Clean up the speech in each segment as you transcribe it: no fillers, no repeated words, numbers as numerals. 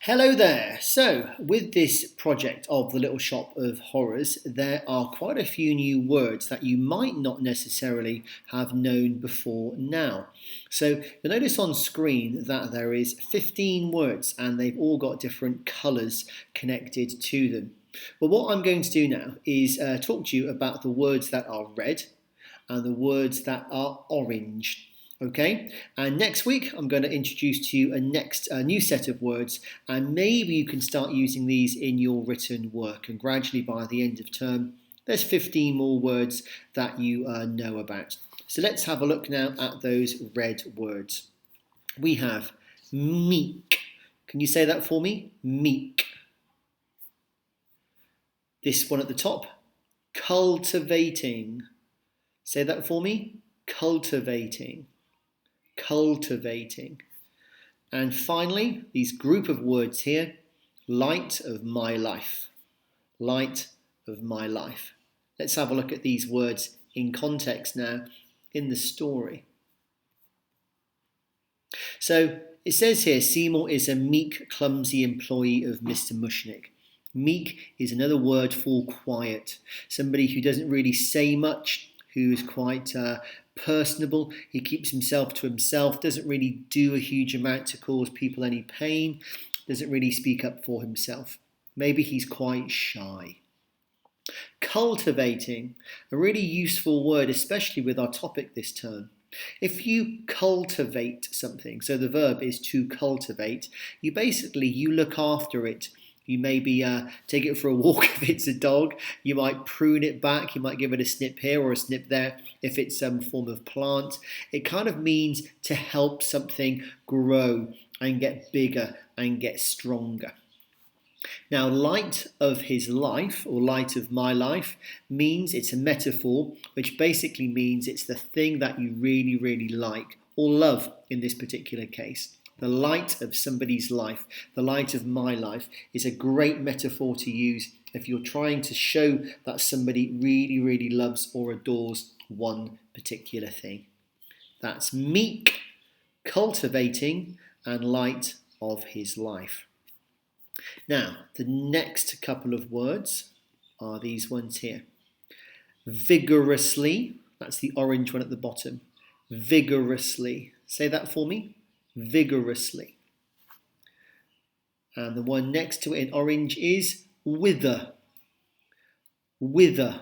Hello there. So, with this project of the Little Shop of Horrors, there are quite a few new words that you might not necessarily have known before now. So, you'll notice on screen that there is 15 words and they've all got different colours connected to them. Well, what I'm going to do now is talk to you about the words that are red and the words that are orange. Okay, and next week I'm going to introduce to you a new set of words, and maybe you can start using these in your written work, and gradually by the end of term there's 15 more words that you know about. So let's have a look now at those red words. We have meek. Can you say that for me? Meek. This one at the top, cultivating. Say that for me. Cultivating. Cultivating. And finally, these group of words here, light of my life. Light of my life. Let's have a look at these words in context now in the story. So it says here, Seymour is a meek, clumsy employee of Mr. Mushnick. Meek is another word for quiet. Somebody who doesn't really say much, who is quite personable. He keeps himself to himself, doesn't really do a huge amount to cause people any pain, doesn't really speak up for himself. Maybe he's quite shy. Cultivating, a really useful word, especially with our topic this term. If you cultivate something, so the verb is to cultivate, you look after it. You maybe take it for a walk if it's a dog. You might prune it back. You might give it a snip here or a snip there if it's some form of plant. It kind of means to help something grow and get bigger and get stronger. Now, light of his life or light of my life means it's a metaphor, which basically means it's the thing that you really, really like or love in this particular case. The light of somebody's life, the light of my life, is a great metaphor to use if you're trying to show that somebody really, really loves or adores one particular thing. That's meek, cultivating, and light of his life. Now, the next couple of words are these ones here. Vigorously, that's the orange one at the bottom. Vigorously. Say that for me. Vigorously. And the one next to it in orange is wither. Wither.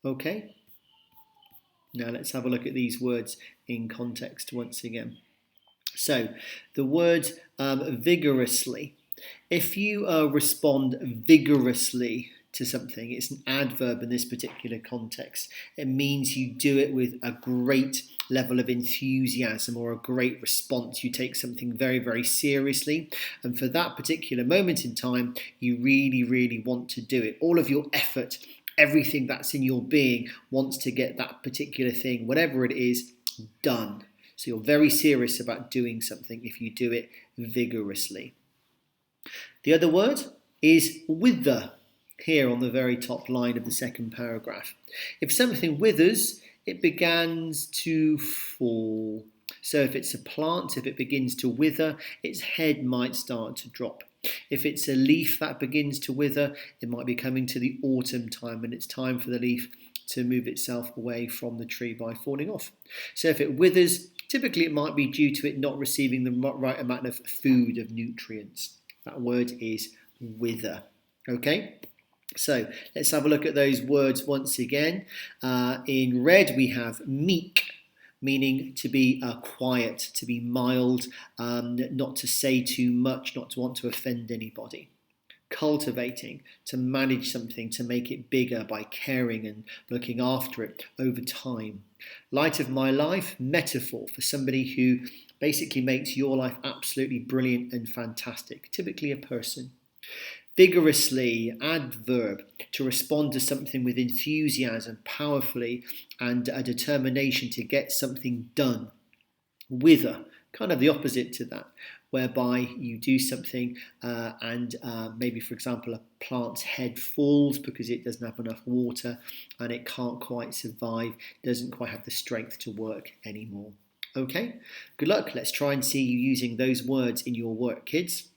Okay? Now let's have a look at these words in context once again. So, the word vigorously. If you respond vigorously to something, it's an adverb in this particular context. It means you do it with a great level of enthusiasm or a great response. You take something very, very seriously, and for that particular moment in time, you really, really want to do it. All of your effort, everything that's in your being wants to get that particular thing, whatever it is, done. So you're very serious about doing something if you do it vigorously. The other word is wither, here on the very top line of the second paragraph. If something withers, it begins to fall. So if it's a plant, if it begins to wither, its head might start to drop. If it's a leaf that begins to wither, it might be coming to the autumn time and it's time for the leaf to move itself away from the tree by falling off. So if it withers, typically it might be due to it not receiving the right amount of food, of nutrients. That word is wither. Okay? So let's have a look at those words once again. In red we have meek, meaning to be quiet, to be mild, not to say too much, not to want to offend anybody. Cultivating, to manage something, to make it bigger by caring and looking after it over time. Light of my life, metaphor for somebody who basically makes your life absolutely brilliant and fantastic, typically a person. Vigorously, adverb, to respond to something with enthusiasm, powerfully, and a determination to get something done. Wither, kind of the opposite to that, whereby you do something and maybe, for example, a plant's head falls because it doesn't have enough water and it can't quite survive, doesn't quite have the strength to work anymore. Okay, good luck. Let's try and see you using those words in your work, kids.